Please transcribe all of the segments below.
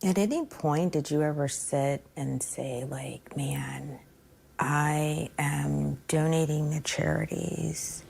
At any point, did you ever sit and say, like, man, I am donating to charities?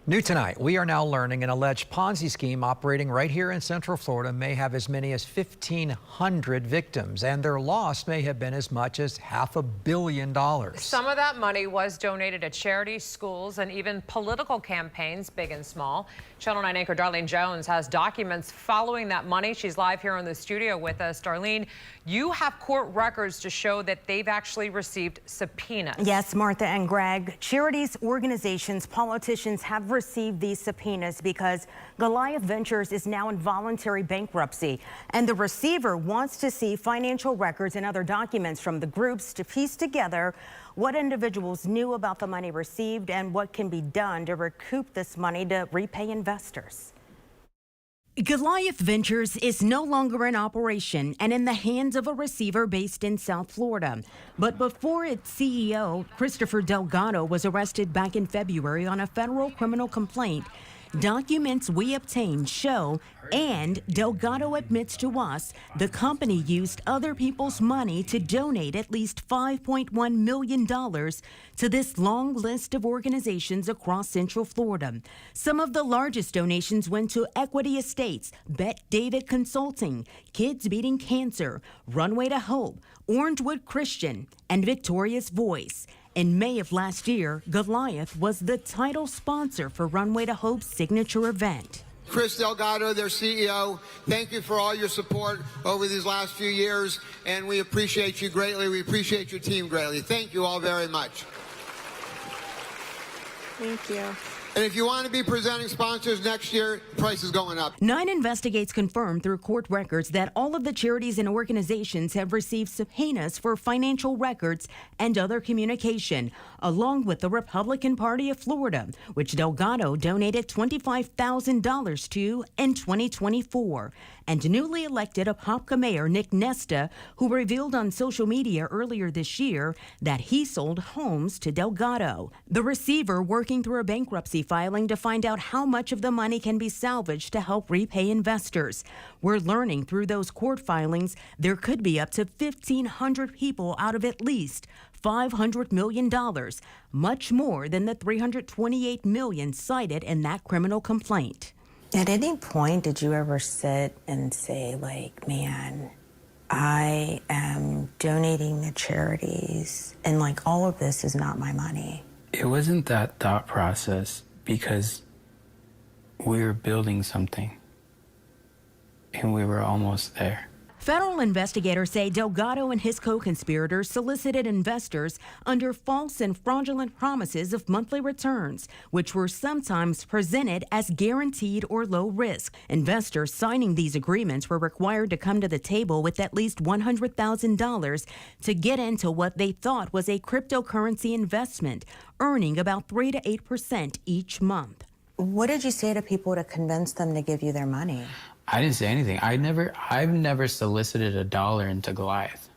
New tonight, we are now learning an alleged Ponzi scheme operating right here in Central Florida may have as many as 1,500 victims, and their loss may have been as much as $500 million. Some of that money was donated to charities, schools, and even political campaigns, big and small. Channel 9 anchor Darlene Jones has documents following that money. She's live here in the studio with us. Darlene, you have court records to show that they've actually received subpoenas. Yes, Martha and Greg. Charities, organizations, politicians have received these subpoenas because Goliath Ventures is now in voluntary bankruptcy, and the receiver wants to see financial records and other documents from the groups to piece together what individuals knew about the money received and what can be done to recoup this money to repay investors. Goliath Ventures is no longer in operation and in the hands of a receiver based in South Florida. But before its CEO, Christopher Delgado, was arrested back in February on a federal criminal complaint, documents we obtained show, and Delgado admits to us, the company used other people's money to donate at least $5.1 million to this long list of organizations across Central Florida. Some of the largest donations went to Equity Estates, Bet David Consulting, Kids Beating Cancer, Runway to Hope, Orangewood Christian, and Victoria's Voice. In May of last year, Goliath was the title sponsor for Runway to Hope's signature event. Chris Delgado, their CEO, thank you for all your support over these last few years, and we appreciate you greatly. We appreciate your team greatly. Thank you all very much. Thank you. And if you want to be presenting sponsors next year, the price is going up. 9 Investigates confirmed through court records that all of the charities and organizations have received subpoenas for financial records and other communication, along with the Republican Party of Florida, which Delgado donated $25,000 to in 2024. And newly elected Apopka Mayor Nick Nesta, who revealed on social media earlier this year that he sold homes to Delgado. The receiver working through a bankruptcy filing to find out how much of the money can be salvaged to help repay investors. We're learning through those court filings there could be up to 1,500 people out of at least $500 million, much more than the $328 million cited in that criminal complaint. At any point, did you ever sit and say, like, man, I am donating to charities, and, like, all of this is not my money? It wasn't that thought process because we were building something and we were almost there. Federal investigators say Delgado and his co-conspirators solicited investors under false and fraudulent promises of monthly returns, which were sometimes presented as guaranteed or low risk. Investors signing these agreements were required to come to the table with at least $100,000 to get into what they thought was a cryptocurrency investment, earning about 3 to 8% each month. What did you say to people to convince them to give you their money? I didn't say anything. I've never solicited a dollar into Goliath.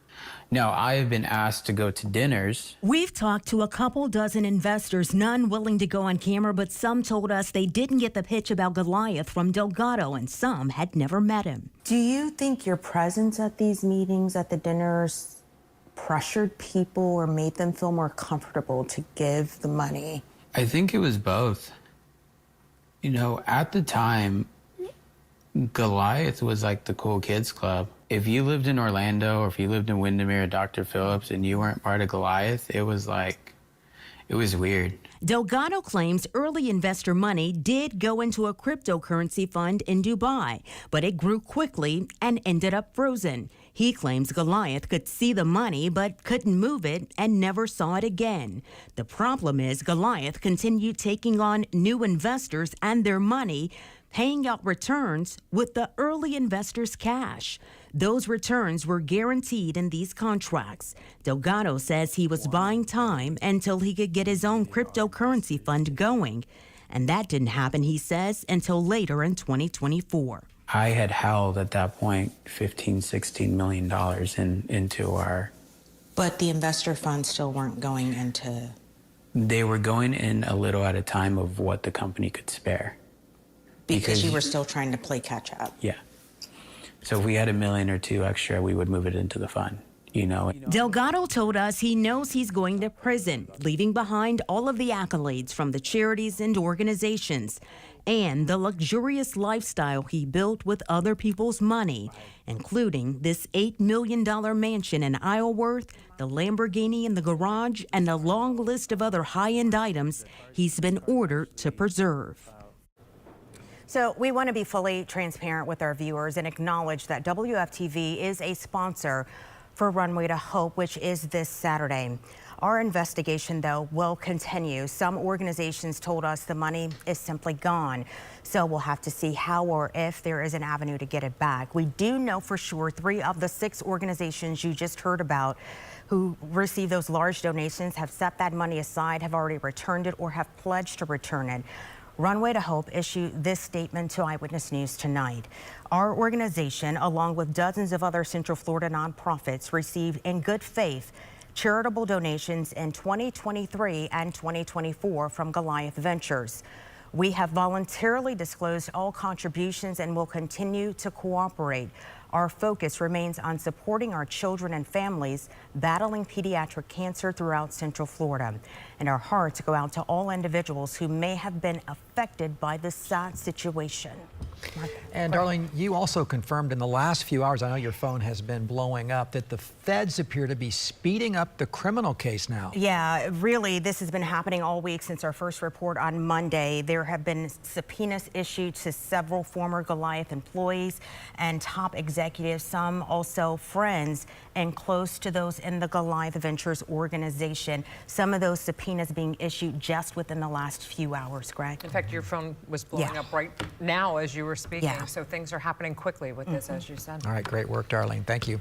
Now, I have been asked to go to dinners. We've talked to a couple dozen investors, none willing to go on camera, but some told us they didn't get the pitch about Goliath from Delgado, and some had never met him. Do you think your presence at these meetings, at the dinners, pressured people or made them feel more comfortable to give the money? I think it was both. You know, at the time, Goliath was like the cool kids club. If you lived in Orlando or if you lived in Windermere or Dr. Phillips and you weren't part of Goliath, it was weird. Delgado claims early investor money did go into a cryptocurrency fund in Dubai, but it grew quickly and ended up frozen. He claims Goliath could see the money but couldn't move it and never saw it again. The problem is Goliath continued taking on new investors and their money, paying out returns with the early investors' cash. Those returns were guaranteed in these contracts. Delgado says he was buying time until he could get his own cryptocurrency fund going. And that didn't happen, he says, until later in 2024. I had held at that point $16 million into our... But the investor funds still weren't going into... They were going in a little at a time of what the company could spare. Because you were still trying to play catch up. Yeah. So if we had $1 million or $2 million extra, we would move it into the fund, you know. Delgado told us he knows he's going to prison, leaving behind all of the accolades from the charities and organizations and the luxurious lifestyle he built with other people's money, including this $8 million mansion in Isleworth, the Lamborghini in the garage, and a long list of other high-end items he's been ordered to preserve. So we want to be fully transparent with our viewers and acknowledge that WFTV is a sponsor for Runway to Hope, which is this Saturday. Our investigation, though, will continue. Some organizations told us the money is simply gone, so we'll have to see how or if there is an avenue to get it back. We do know for sure 3 of the 6 organizations you just heard about who received those large donations have set that money aside, have already returned it, or have pledged to return it. Runway to Hope issued this statement to Eyewitness News tonight. Our organization, along with dozens of other Central Florida nonprofits, received in good faith charitable donations in 2023 and 2024 from Goliath Ventures. We have voluntarily disclosed all contributions and will continue to cooperate. Our focus remains on supporting our children and families battling pediatric cancer throughout Central Florida. And our hearts go out to all individuals who may have been affected by this sad situation. And Darlene, you also confirmed in the last few hours, I know your phone has been blowing up, that the feds appear to be speeding up the criminal case now. Yeah, really, this has been happening all week since our first report on Monday. There have been subpoenas issued to several former Goliath employees and top executives, some also friends and close to those in the Goliath Ventures organization. Some of those subpoenas being issued just within the last few hours, Greg. In fact, your phone was blowing up right now as you were speaking, Yeah. so things are happening quickly with this, as you said. All right, great work, Darlene. Thank you.